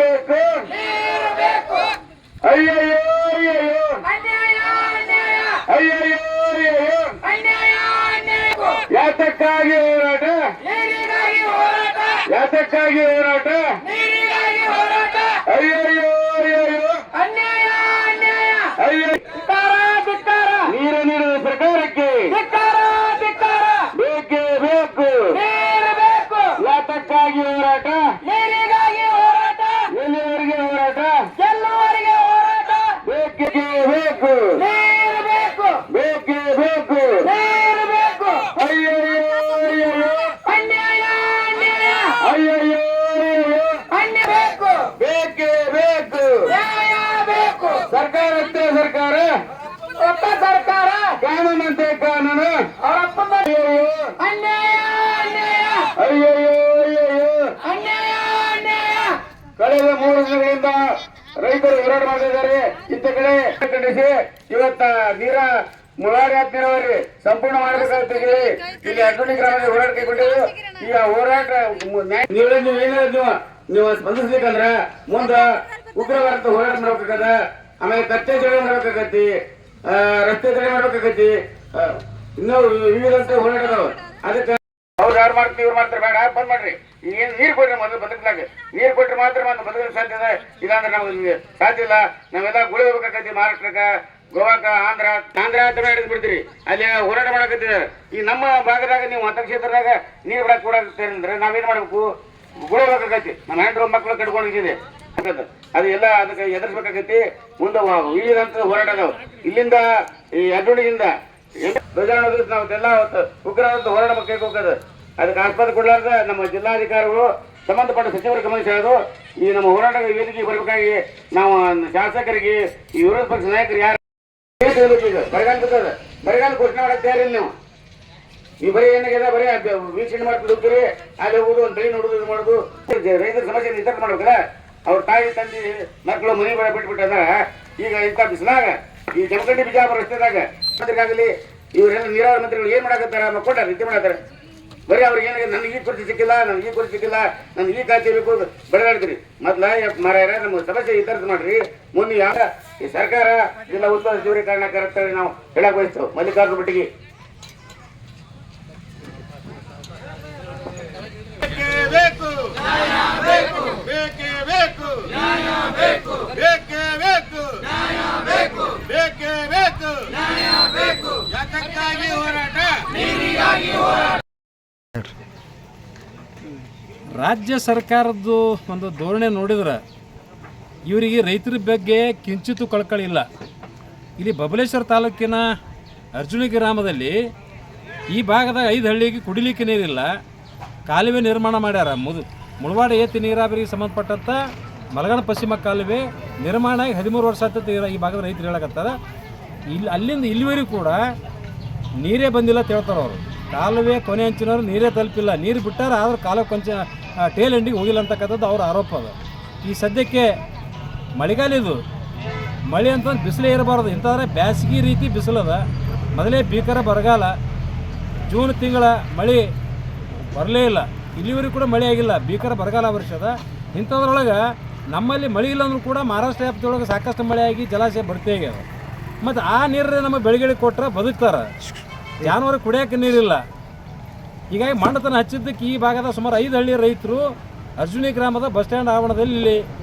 ಬೇಕು ಅಯ್ಯಯ್ಯೋ ಅಯ್ಯಯ್ಯೋ ಯಾತಕ್ಕಾಗಿ ಹೋರಾಟ ಯಾತಕ್ಕಾಗಿ ಹೋರಾಟ ಅಯ್ಯಯ್ಯೋ ಅಯ್ಯೋ ನೀರು ನೀಡುವ ಸರ್ಕಾರಕ್ಕೆ ಬೇಕೇ ಬೇಕು ಯಾತಕ್ಕಾಗಿ ಹೋರಾಟ ಎಲ್ಲಿವರೆಗೆ ಹೋರಾಟ ಬೇಕೇ ಬೇಕು ಬೇಕೇ ಬೇಕು ಅಯ್ಯಯ್ಯೋ ಬೇಕೇ ಬೇಕು ಸರ್ಕಾರಕ್ಕೆ ಸರ್ಕಾರ ಕಾನೂನಂತೆ ಕಾನೂನು ಕಳೆದ 3 ದಿನಗಳಿಂದ ರೈತರು ಹೋರಾಟ ಮಾಡಿದ್ದಾರೆ. ಇಂಥ ಕಡೆ ಖಂಡಿಸಿ ಇವತ್ತ ಮುಳಾಡಿ ನೀರಾವರಿ ಸಂಪೂರ್ಣ ಮಾಡಬೇಕಾಗುತ್ತೆ ಹೇಳಿ ಇಲ್ಲಿ ಅರ್ಜುನಿ ಗ್ರಾಮದಲ್ಲಿ ಹೋರಾಟ ಕೈಗೊಂಡಿದ್ದು. ಈಗ ಹೋರಾಟ ನೀವು ಸ್ಪಂದಿಸ್ಬೇಕಂದ್ರ ಮುಂದ ಉಗ್ರವಾದ ಹೋರಾಟ ಮಾಡ್ಬೇಕಾಗದ, ಆಮೇಲೆ ಕಚ್ಚೆ ತಡೆ ಮಾಡ್ಬೇಕಾಗತ್ತಿ, ರಸ್ತೆ ತಡೆ ಮಾಡ್ಬೇಕಾಗತ್ತಿ, ಇನ್ನೂ ವಿವಿಧ ಹೋರಾಟ ಅದಾವ. ಅದಕ್ಕೆ ಅವ್ರು ಯಾರು ಮಾಡ್ತೀವಿ ಇವ್ರು ಮಾಡ್ತಾರೆ ಬೇಡ ಬಂದ್ ಮಾಡ್ರಿ. ಈಗೇನು ನೀರು ಕೊಟ್ರೆ ಮೊದಲು ಬದುಕಲಾಗ ನೀರು ಕೊಟ್ರೆ ಮಾತ್ರ ಬದುಕಲು ಸಾಧ್ಯ ಇದೆ, ಇಲ್ಲಾಂದ್ರೆ ನಮ್ಗೆ ಸಾಧ್ಯ ಇಲ್ಲ. ನಾವೆಲ್ಲ ಗುಳಿ ಹೋಗ್ಬೇಕಾಗತ್ತಿ ಮಹಾರಾಷ್ಟ್ರಕ್ಕ, ಗೋವಾಕ, ಆಂಧ್ರ ಅಂತ ಹಿಡಿದು ಬಿಡ್ತೀರಿ, ಅಲ್ಲಿ ಹೋರಾಟ ಮಾಡಕತ್ತಿದ್ದಾರೆ. ಈ ನಮ್ಮ ಭಾಗದಾಗ ನೀವು ಮತಕ್ಷೇತ್ರದಾಗ ನೀರು ಬಿಡಕ್ ಕೂಡ ಅಂದ್ರೆ ನಾವೇನ್ ಮಾಡ್ಬೇಕು, ಗುಳಿ ಹೋಗ್ಬೇಕಾಗತ್ತಿ. ನಮ್ಮ ಹೆಂಡ್ರು ಮಕ್ಕಳು ಕಟ್ಕೊಂಡಿದೆ, ಅದು ಎಲ್ಲ ಅದಕ್ಕೆ ಎದುರಿಸ್ಬೇಕಾಗತ್ತಿ. ಮುಂದೆ ವಿವಿಧಂತ ಹೋರಾಟ ಅದಾವ. ಇಲ್ಲಿಂದ ಈ ಅಡ್ಡುಣಿಯಿಂದ ಧ್ವಜಾರೋಹಣ ನಾವು ಎಲ್ಲ ಉಗ್ರವಾದ ಹೋರಾಟ ಕೈಗೆ ಹೋಗೋದು. ಅದಕ್ಕೆ ಆಸ್ಪತ್ರೆ ಕೊಡ್ಲಾರ್ದ ನಮ್ಮ ಜಿಲ್ಲಾಧಿಕಾರಿಗಳು ಸಂಬಂಧಪಟ್ಟ ಸಚಿವರು ಗಮನಿಸೋದು. ಈ ನಮ್ಮ ಹೋರಾಟ ವೇದಿಕೆಗೆ ಬರಬೇಕಾಗಿ ನಾವು ಶಾಸಕರಿಗೆ ಈ ವಿರೋಧ ಪಕ್ಷ ನಾಯಕರು ಯಾರು ಬರಗಾಲ ಬರ್ತದ, ಬರಗಾಲ ಘೋಷಣೆ ಮಾಡಕ್ ತಯಾರಿಲ್ಲ. ನೀವು ಬರೀ ಏನಾಗಿದೆ ಬರೀ ವೀಕ್ಷಣೆ ಮಾಡ್ಕೊಂಡು ಹೋಗ್ತೀರಿ, ಅಲ್ಲಿ ಹೋಗುದು ಒಂದು ಬೆಳಿ ನೋಡುದು ಮಾಡೋದು. ರೈತರ ಸಮಸ್ಯೆ ಇತರ ಮಾಡ್ಬೇಕಲ್ಲ. ಅವ್ರ ತಾಯಿ ತಂದೆ ಮಕ್ಕಳು ಮನೆ ಬೆಳೆ ಬಿಟ್ಬಿಟ್ಟಾಗ ಈಗ ಇಂಥ ಬಿಸಿಲಾಗ ಈ ಜಮಖಂಡಿ ಬಿಜಾಪುರ ರಸ್ತೆದಾಗ ಮಂತ್ರಿಗಾಗಲಿ ಇವರೆಲ್ಲ ನೀರಾವರಿ ಮಂತ್ರಿಗಳು ಏನ್ ಮಾಡಾಕತ್ತಾರ, ಮಕ್ಕೊಂಡ ರೀತಿ ಮಾಡಾತಾರೆ. ಬರೀ ಅವ್ರಿಗೆ ಏನಾಗಿದೆ, ನನಗೆ ಈ ಕುರಿತು ಸಿಕ್ಕಿಲ್ಲ, ನನಗೆ ಈ ಕುರಿತು ಸಿಕ್ಕಿಲ್ಲ, ನನ್ಗೆ ಈ ಖಾತೆ ಬೇಕು ಬಡದಾಡ್ತೀರಿ. ಮೊದ್ಲ ಮಾರಾಯರ ನಮ್ಮ ಸಮಸ್ಯೆ ಇತರ್ಥ ಮಾಡ್ರಿ. ಮುಂದೆ ಯಾವ ಈ ಸರ್ಕಾರ ಜಿಲ್ಲಾ ಉಸ್ತುವಾರಿ ಸಚಿವರಿಗೆ ಕಾರಣಕಾರ ಅಂತೇಳಿ ನಾವು ಹೇಳಕ್ ಬಯಸ್ತೇವೆ. ಮಲ್ಲಿಕಾರ್ಜುನ ಭಟ್ಟಿಗೆ ರಾಜ್ಯ ಸರ್ಕಾರದ್ದು ಒಂದು ಧೋರಣೆ ನೋಡಿದ್ರೆ ಇವರಿಗೆ ರೈತರ ಬಗ್ಗೆ ಕಿಂಚಿತ್ತೂ ಕಳಕಳಿ ಇಲ್ಲ. ಇಲ್ಲಿ ಬಬಲೇಶ್ವರ ತಾಲೂಕಿನ ಅರ್ಜುನಿ ಗ್ರಾಮದಲ್ಲಿ ಈ ಭಾಗದ 5 ಹಳ್ಳಿಗೆ ಕುಡಿಲಿಕ್ಕೆ ನೀರಿಲ್ಲ, ಕಾಲುವೆ ನಿರ್ಮಾಣ ಮಾಡ್ಯಾರ. ಮುಳವಾಡ ಏತಿ ನೀರಾವರಿಗೆ ಸಂಬಂಧಪಟ್ಟಂಥ ಮಲಗಣ ಪಶ್ಚಿಮ ಕಾಲುವೆ ನಿರ್ಮಾಣ 13 ವರ್ಷ ಆಗ್ತದೆ ಈ ಭಾಗದ ರೈತರು ಹೇಳಕತ್ತಾರ. ಅಲ್ಲಿಂದ ಇಲ್ಲಿವರೆಗೂ ಕೂಡ ನೀರೇ ಬಂದಿಲ್ಲ ಅಂತ ಹೇಳ್ತಾರೆ ಅವರು. ಕಾಲುವೆ ಕೊನೆ ಹಂಚಿನವರು ನೀರೇ ತಲುಪಿಲ್ಲ, ನೀರು ಬಿಟ್ಟಾರ ಆದ್ರೆ ಕಾಲುವೆ ಕೊಂಚ ಟೇಲ್ ಎಂಡಿಗೆ ಹೋಗಿಲ್ಲ ಅಂತಕ್ಕಂಥದ್ದು ಅವ್ರ ಆರೋಪ ಅದ. ಈ ಸದ್ಯಕ್ಕೆ ಮಳೆಗಾಲ ಇದು, ಮಳೆ ಅಂತಂದು ಬಿಸಿಲೇ ಇರಬಾರ್ದು. ಇಂಥದ್ರೆ ಬ್ಯಾಸಗಿ ರೀತಿ ಬಿಸಿಲದ, ಮೊದಲೇ ಭೀಕರ ಬರಗಾಲ, ಜೂನ್ ತಿಂಗಳ ಮಳೆ ಬರಲೇ ಇಲ್ಲ, ಇಲ್ಲಿವರೆಗೂ ಕೂಡ ಮಳೆ ಆಗಿಲ್ಲ, ಭೀಕರ ಬರಗಾಲ ವರ್ಷದ. ಇಂಥದ್ರೊಳಗೆ ನಮ್ಮಲ್ಲಿ ಮಳೆ ಇಲ್ಲ ಅಂದ್ರೂ ಕೂಡ ಮಹಾರಾಷ್ಟ್ರ ವ್ಯಾಪ್ತಿಯೊಳಗೆ ಸಾಕಷ್ಟು ಮಳೆ ಆಗಿ ಜಲಾಶಯ ಭರ್ತಿ ಆಗ್ಯದ. ಮತ್ತು ಆ ನೀರು ನಮ್ಮ ಬೆಳೆಗಳಿಗೆ ಕೊಟ್ಟರೆ ಬದುಕ್ತಾರೆ, ಜಾನುವಾರು ಕುಡಿಯೋಕೆ ನೀರಿಲ್ಲ. ಹೀಗಾಗಿ ಮಂಡತನ ಹಚ್ಚಿದ್ದಕ್ಕೆ ಈ ಭಾಗದ ಸುಮಾರು 5 ಹಳ್ಳಿ ರೈತರು ಅರ್ಜುನಿ ಗ್ರಾಮದ ಬಸ್ ಸ್ಟ್ಯಾಂಡ್ ಆವರಣದಲ್ಲಿ ಇಲ್ಲಿ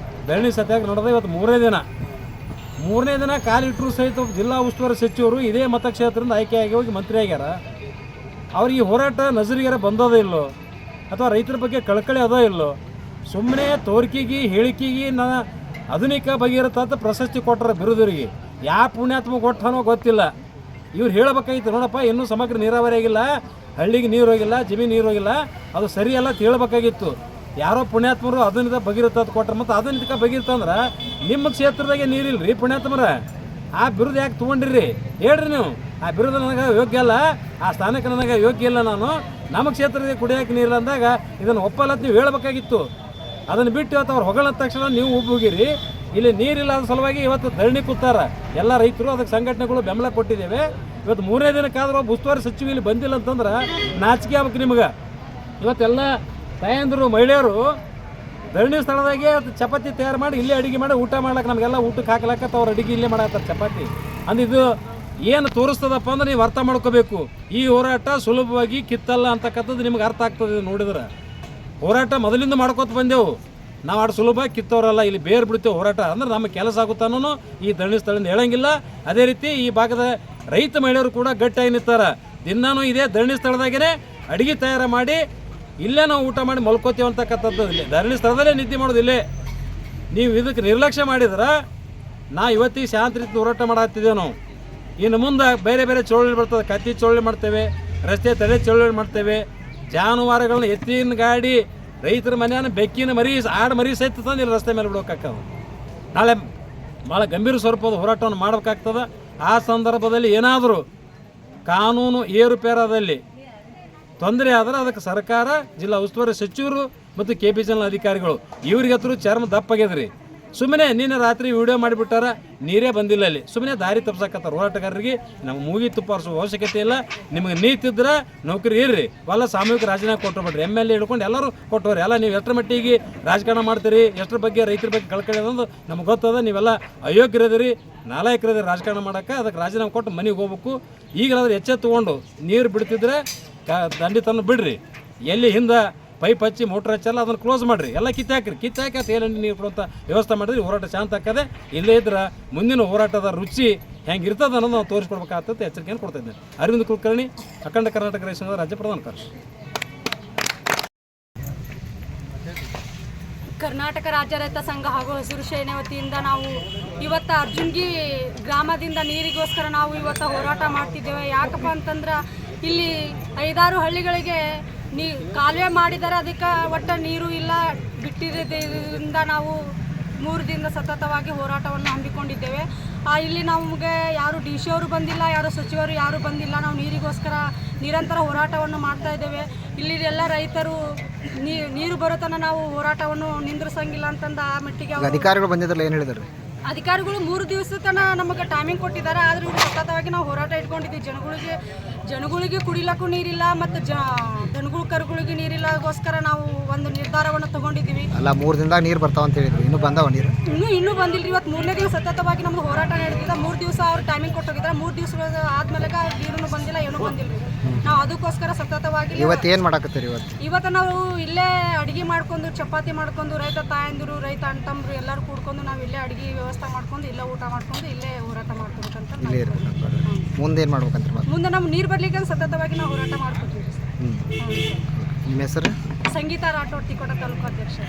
ಧರಣಿ ಸತ್ಯಾಗ್ರಹ ನಡೆದ. ಇವತ್ತು 3ನೇ ದಿನ ಕಾಲಿಟ್ಟರು ಸಹಿತ ಜಿಲ್ಲಾ ಉಸ್ತುವಾರಿ ಸಚಿವರು ಇದೇ ಮತಕ್ಷೇತ್ರದಿಂದ ಆಯ್ಕೆಯಾಗಿ ಹೋಗಿ ಮಂತ್ರಿ ಆಗ್ಯಾರ. ಅವ್ರಿಗೆ ಹೋರಾಟ ನಜರಿಗಾರ ಬಂದೋದೇ ಇಲ್ಲೋ ಅಥವಾ ರೈತರ ಬಗ್ಗೆ ಕಳಕಳಿ ಅದೋ ಇಲ್ಲೋ, ಸುಮ್ಮನೆ ತೋರಿಕೆಗೆ ಹೇಳಿಕೆಗೆ ಆಧುನಿಕ ಭಗೀರಥ ಪ್ರಶಸ್ತಿ ಕೊಟ್ಟರ ಬಿರುದರಿಗೆ ಯಾವ ಪುಣ್ಯಾತ್ಮ ಕೊಟ್ಟನೋ ಗೊತ್ತಿಲ್ಲ. ಇವ್ರು ಹೇಳಬೇಕಾಗಿತ್ತು, ನೋಡಪ್ಪ ಇನ್ನೂ ಸಮಗ್ರ ನೀರಾವರಿ ಆಗಿಲ್ಲ, ಹಳ್ಳಿಗೆ ನೀರು ಹೋಗಿಲ್ಲ, ಜಮೀನು ನೀರು ಹೋಗಿಲ್ಲ, ಅದು ಸರಿಯಲ್ಲ ಅಂತ ಹೇಳಬೇಕಾಗಿತ್ತು. ಯಾರೋ ಪುಣ್ಯಾತ್ಮರು ಆಧುನಿಕ ಭಗೀರಥ ಕೊಟ್ಟರೆ, ಮತ್ತು ಆಧುನಿಕ ಭಗೀರಥ ಅಂದ್ರೆ ನಿಮ್ಮ ಕ್ಷೇತ್ರದಾಗೆ ನೀರಿಲ್ಲ ರೀ ಪುಣ್ಯಾತ್ಮರ, ಆ ಬಿರುದು ಯಾಕೆ ತೊಗೊಂಡಿರಿ ಹೇಳ್ರಿ ನೀವು. ಆ ಬಿರುದು ನನಗೆ ಯೋಗ್ಯ ಅಲ್ಲ, ಆ ಸ್ಥಾನಕ್ಕೆ ನನಗೆ ಯೋಗ್ಯ ಇಲ್ಲ, ನಾನು ನಮ್ಮ ಕ್ಷೇತ್ರದಲ್ಲಿ ಕುಡಿಯೋಕೆ ನೀರಿಲ್ಲ ಅಂದಾಗ ಇದನ್ನು ಒಪ್ಪಲ್ಲ ಅಂತ ನೀವು ಹೇಳಬೇಕಾಗಿತ್ತು. ಅದನ್ನು ಬಿಟ್ಟು ಇವತ್ತು ಅವ್ರು ಹೊಗಳ ತಕ್ಷಣ ನೀವು ಹೋಗಿರಿ. ಇಲ್ಲಿ ನೀರಿಲ್ಲ ಅದ ಸಲುವಾಗಿ ಇವತ್ತು ಧರಣಿ ಕೂತಾರ ಎಲ್ಲ ರೈತರು, ಅದಕ್ಕೆ ಸಂಘಟನೆಗಳು ಬೆಂಬಲ ಕೊಟ್ಟಿದ್ದೇವೆ. ಇವತ್ತು 3ನೇ ದಿನಕ್ಕಾದ್ರೂ ಉಸ್ತುವಾರಿ ಸಚಿವ ಇಲ್ಲಿ ಬಂದಿಲ್ಲ ಅಂತಂದ್ರೆ ನಾಚಿಕೆ ಆಗ್ಬೇಕು ನಿಮ್ಗೆ. ಇವತ್ತೆಲ್ಲ ತಾಯಂದರು ಮಹಿಳೆಯರು ಧರಣಿ ಸ್ಥಳದಾಗೆ ಅದು ಚಪಾತಿ ತಯಾರು ಮಾಡಿ ಇಲ್ಲೇ ಅಡುಗೆ ಮಾಡಿ ಊಟ ಮಾಡ್ಲಿಕ್ಕೆ ನಮಗೆಲ್ಲ ಊಟಕ್ಕೆ ಹಾಕ್ಲಕ್ಕ ಅವ್ರು ಅಡುಗೆ ಇಲ್ಲೇ ಮಾಡತ್ತಾರೆ ಚಪಾತಿ. ಅಂದ್ರೆ ಇದು ಏನು ತೋರಿಸ್ತದಪ್ಪ ಅಂದ್ರೆ ನೀವು ಅರ್ಥ ಮಾಡ್ಕೋಬೇಕು. ಈ ಹೋರಾಟ ಸುಲಭವಾಗಿ ಕಿತ್ತಲ್ಲ ಅಂತಕ್ಕಂಥದ್ದು ನಿಮ್ಗೆ ಅರ್ಥ ಆಗ್ತದೆ ನೋಡಿದ್ರೆ. ಹೋರಾಟ ಮೊದಲಿಂದ ಮಾಡ್ಕೊತ ಬಂದೆವು ನಾವು, ಆಡು ಸುಲಭ ಕಿತ್ತವರಲ್ಲ, ಇಲ್ಲಿ ಬೇರೆ ಬಿಡ್ತೇವೆ ಹೋರಾಟ ಅಂದ್ರೆ ನಮ್ಮ ಕೆಲಸ ಆಗುತ್ತಾನೂ ಈ ಧರಣಿ ಸ್ಥಳದಿಂದ ಹೇಳಂಗಿಲ್ಲ. ಅದೇ ರೀತಿ ಈ ಭಾಗದ ರೈತ ಮಹಿಳೆಯರು ಕೂಡ ಗಟ್ಟಿಯಾಗಿ ನಿಂತಾರೆ. ದಿನಾನು ಇದೇ ಧರಣಿ ಸ್ಥಳದಾಗೇ ಅಡುಗೆ ತಯಾರು ಮಾಡಿ ಇಲ್ಲೇ ನಾವು ಊಟ ಮಾಡಿ ಮಲ್ಕೋತೀವಿ ಅಂತಕ್ಕಂಥದ್ದು. ಇಲ್ಲೇ ಧರಣಿ ಸ್ಥಳದಲ್ಲೇ ನಿದ್ದೆ ಮಾಡೋದು ಇಲ್ಲೇ. ನೀವು ಇದಕ್ಕೆ ನಿರ್ಲಕ್ಷ್ಯ ಮಾಡಿದ್ರೆ ನಾ ಇವತ್ತಿಗೆ ಶಾಂತ ರೀತಿ ಹೋರಾಟ ಮಾಡತ್ತಿದ್ದೇವೆ ನಾವು. ಇನ್ನು ಮುಂದೆ ಬೇರೆ ಬೇರೆ ಚಳುವಳಿ ಬರ್ತದೆ, ಕತ್ತಿ ಚಳುವಳಿ ಮಾಡ್ತೇವೆ, ರಸ್ತೆ ತಡೆ ಚಳುವಳಿ ಮಾಡ್ತೇವೆ, ಜಾನುವಾರುಗಳನ್ನ ಎತ್ತಿನ ಗಾಡಿ ರೈತರ ಮನೆಯನ್ನು ಬೆಕ್ಕಿನ ಮರಿ ಆಡು ಮರಿ ಸಹಿತ ತಂದು ಇಲ್ಲಿ ರಸ್ತೆ ಮೇಲೆ ಬಿಡೋಕ್ಕಾಗ್ತದೆ. ನಾಳೆ ಭಾಳ ಗಂಭೀರ ಸ್ವರೂಪದ ಹೋರಾಟವನ್ನು ಮಾಡಬೇಕಾಗ್ತದೆ. ಆ ಸಂದರ್ಭದಲ್ಲಿ ಏನಾದರೂ ಕಾನೂನು ಏರುಪೇರಾದಲ್ಲಿ ತೊಂದರೆ ಆದರೆ ಅದಕ್ಕೆ ಸರ್ಕಾರ, ಜಿಲ್ಲಾ ಉಸ್ತುವಾರಿ ಸಚಿವರು ಮತ್ತು KPCL ಅಧಿಕಾರಿಗಳು ಇವ್ರಿಗೆ ಹತ್ರ ಚರ್ಮ ದಪ್ಪಾಗ್ಯದ್ರಿ. ಸುಮ್ಮನೆ ನಿನ್ನೆ ರಾತ್ರಿ ವಿಡಿಯೋ ಮಾಡಿಬಿಟ್ಟಾರ, ನೀರೇ ಬಂದಿಲ್ಲ ಅಲ್ಲಿ, ಸುಮ್ಮನೆ ದಾರಿ ತಪ್ಪಿಸಕತ್ತಾರ ಹೋರಾಟಗಾರರಿಗೆ. ನಮ್ಗೆ ಮೂಗಿ ತುಪ್ಪಾರಿಸುವ ಅವಶ್ಯಕತೆ ಇಲ್ಲ. ನಿಮಗೆ ನೀತಿದ್ರೆ ನೌಕರಿ ಇರ್ರಿ, ಎಲ್ಲ ಸಾಮೂಹಿಕ ರಾಜೀನಾಮೆ ಕೊಟ್ಟುಬಿಡ್ರಿ. MLA ಹಿಡ್ಕೊಂಡು ಎಲ್ಲರೂ ಕೊಟ್ಟವ್ರಿ. ಎಲ್ಲ ನೀವು ಎಷ್ಟರ ಮಟ್ಟಿಗೆ ರಾಜಕಾರಣ ಮಾಡ್ತೀರಿ, ಎಷ್ಟರ ಬಗ್ಗೆ ರೈತರ ಬಗ್ಗೆ ಕಳ್ಕೊಳ್ಳಿ ಅನ್ನೋದು ನಮ್ಗೆ ಗೊತ್ತದ. ನೀವೆಲ್ಲ ಅಯೋಗ್ಯರದಿರಿ, ನಾಲಾಯಕರದಿರಿ ರಾಜಕಾರಣ ಮಾಡೋಕ್ಕೆ. ಅದಕ್ಕೆ ರಾಜೀನಾಮೆ ಕೊಟ್ಟು ಮನೆಗೆ ಹೋಗ್ಬೇಕು. ಈಗಲಾದ್ರೆ ಎಚ್ಚೆತ್ತುಕೊಂಡು ನೀರು ಬಿಡ್ತಿದ್ರೆ ದಂಡಿತನ ಬಿಡ್ರಿ. ಎಲ್ಲಿ ಹಿಂದೆ ಪೈಪ್ ಹಚ್ಚಿ ಮೋಟ್ರ್ ಹಚ್ಚಲ್ಲ ಅದನ್ನು ಕ್ಲೋಸ್ ಮಾಡಿರಿ, ಎಲ್ಲ ಕಿತ್ತಾಕಿ ಅದು ಏಲಂಡಿ ನೀರು ಕೊಡುವಂಥ ವ್ಯವಸ್ಥೆ ಮಾಡಿದ್ರಿ ಹೋರಾಟ ಶಾಂತ ಹಾಕದೆ. ಇಲ್ಲೇ ಇದ್ರೆ ಮುಂದಿನ ಹೋರಾಟದ ರುಚಿ ಹೆಂಗೆ ಇರ್ತದೆ ಅನ್ನೋದು ನಾವು ತೋರಿಸ್ಕೊಡ್ಬೇಕಾಗ್ತದೆ ಎಚ್ಚರಿಕೆಯನ್ನು ಕೊಡ್ತಾ ಇದ್ದೇನೆ. ಅರವಿಂದ್ ಕುಲಕರ್ಣಿ, ಅಖಂಡ ಕರ್ನಾಟಕ ರೈತ ಸಂಘದ ರಾಜ್ಯ ಪ್ರಧಾನ ಕಾರ್ಯದರ್ಶಿ. ಕರ್ನಾಟಕ ರಾಜ್ಯ ರೈತ ಸಂಘ ಹಾಗೂ ಹಸಿರು ಸೇನೆ ವತಿಯಿಂದ ನಾವು ಇವತ್ತು ಅರ್ಜುನ್ಗಿ ಗ್ರಾಮದಿಂದ ನೀರಿಗೋಸ್ಕರ ನಾವು ಇವತ್ತು ಹೋರಾಟ ಮಾಡ್ತಿದ್ದೇವೆ. ಯಾಕಪ್ಪ ಅಂತಂದ್ರೆ ಇಲ್ಲಿ 5-6 ಹಳ್ಳಿಗಳಿಗೆ ಕಾಲುವೆ ಮಾಡಿದ್ದಾರೆ, ಅದಕ್ಕೆ ಒಟ್ಟು ನೀರು ಇಲ್ಲ. ಬಿಟ್ಟಿದ್ದರಿಂದ ನಾವು 3 ದಿನದ ಸತತವಾಗಿ ಹೋರಾಟವನ್ನು ಹಮ್ಮಿಕೊಂಡಿದ್ದೇವೆ. ಇಲ್ಲಿ ನಮಗೆ ಯಾರು DC ಅವರು ಬಂದಿಲ್ಲ, ಯಾರು ಸಚಿವರು ಯಾರು ಬಂದಿಲ್ಲ. ನಾವು ನೀರಿಗೋಸ್ಕರ ನಿರಂತರ ಹೋರಾಟವನ್ನು ಮಾಡ್ತಾ ಇದ್ದೇವೆ. ಇಲ್ಲಿ ಎಲ್ಲ ರೈತರು ನೀರು ಬರೋ ತನಕ ನಾವು ಹೋರಾಟವನ್ನು ನಿಂದ್ರಿಸಂಗಿಲ್ಲ ಅಂತಂದು ಆ ಮಟ್ಟಿಗೆ ಅಧಿಕಾರಿಗಳು ಬಂದಿದ್ರಲ್ಲ, ಏನು ಹೇಳಿದ್ರು? ಅಧಿಕಾರಿಗಳು 3 ದಿವಸದ ತನಕ ನಮಗೆ ಟೈಮಿಂಗ್ ಕೊಟ್ಟಿದ್ದಾರೆ. ಆದರೂ ಇವರು ಸತತವಾಗಿ ನಾವು ಹೋರಾಟ ಇಟ್ಕೊಂಡಿದ್ದೀವಿ. ಜನಗಳಿಗೆ ಕುಡಿಲಕ್ಕೂ ನೀರಿಲ್ಲ ಮತ್ತು ದನಗಳು ಕರುಗಳಿಗೆ ನೀರಿಲ್ಲಗೋಸ್ಕರ ನಾವು ಒಂದು ನಿರ್ಧಾರವನ್ನು ತಗೊಂಡಿದ್ದೀವಿ. ಅಲ್ಲ, 3 ದಿನದಾಗ ನೀರು ಬರ್ತಾವ ಅಂತ ಹೇಳಿದ್ರು, ಇನ್ನೂ ಬಂದಾವ ನೀರು? ಇನ್ನೂ ಬಂದಿಲ್ಲ ರೀ. ಇವತ್ತು 3ನೇ ದಿವಸ ಸತತವಾಗಿ ನಮ್ದು ಹೋರಾಟ ನಡೆದಿದೆ. 3 ದಿವಸ ಅವ್ರು ಟೈಮಿಂಗ್ ಕೊಟ್ಟೋಗಿದ್ದಾರೆ. 3 ದಿವಸ ಆದ್ಮೇಲೆ ನೀರು ಬಂದಿಲ್ಲ, ಏನೂ ಬಂದಿಲ್ಲ ರೀ. ನಾವು ಅದಕ್ಕೋಸ್ಕರ ಸತತವಾಗಿ ಇವತ್ತು ಏನು ಮಾಡಕತ್ತೀರಿ? ಇವತ್ತು ನಾವು ಇಲ್ಲೇ ಅಡುಗೆ ಮಾಡ್ಕೊಂಡು, ಚಪಾತಿ ಮಾಡ್ಕೊಂಡು, ರೈತ ತಾಯಂದಿರು, ರೈತ ಅಣ್ತಂಬ್ರು ಎಲ್ಲರೂ ಕೂಡ್ಕೊಂಡು ನಾವು ಇಲ್ಲೇ ಅಡುಗೆ ವ್ಯವಸ್ಥೆ ಮಾಡ್ಕೊಂಡು, ಇಲ್ಲೇ ಊಟ ಮಾಡ್ಕೊಂಡು, ಇಲ್ಲೇ ಹೋರಾಟ ಮಾಡ್ಕೋಬೇಕಂತ. ಮುಂದೆ ಏನು ಮಾಡ್ಬೇಕಂತ? ಮುಂದೆ ನಮ್ಗೆ ನೀರು ಬರ್ಲಿಕ್ಕೆ ಸತತವಾಗಿ ನಾವು ಹೋರಾಟ ಮಾಡ್ಕೊತೀವಿ. ನಿಮ್ಮ ಹೆಸರು? ಸಂಗೀತ ರಾಠೋಡ್, ತಿಕೋಟ ತಾಲೂಕು ಅಧ್ಯಕ್ಷ.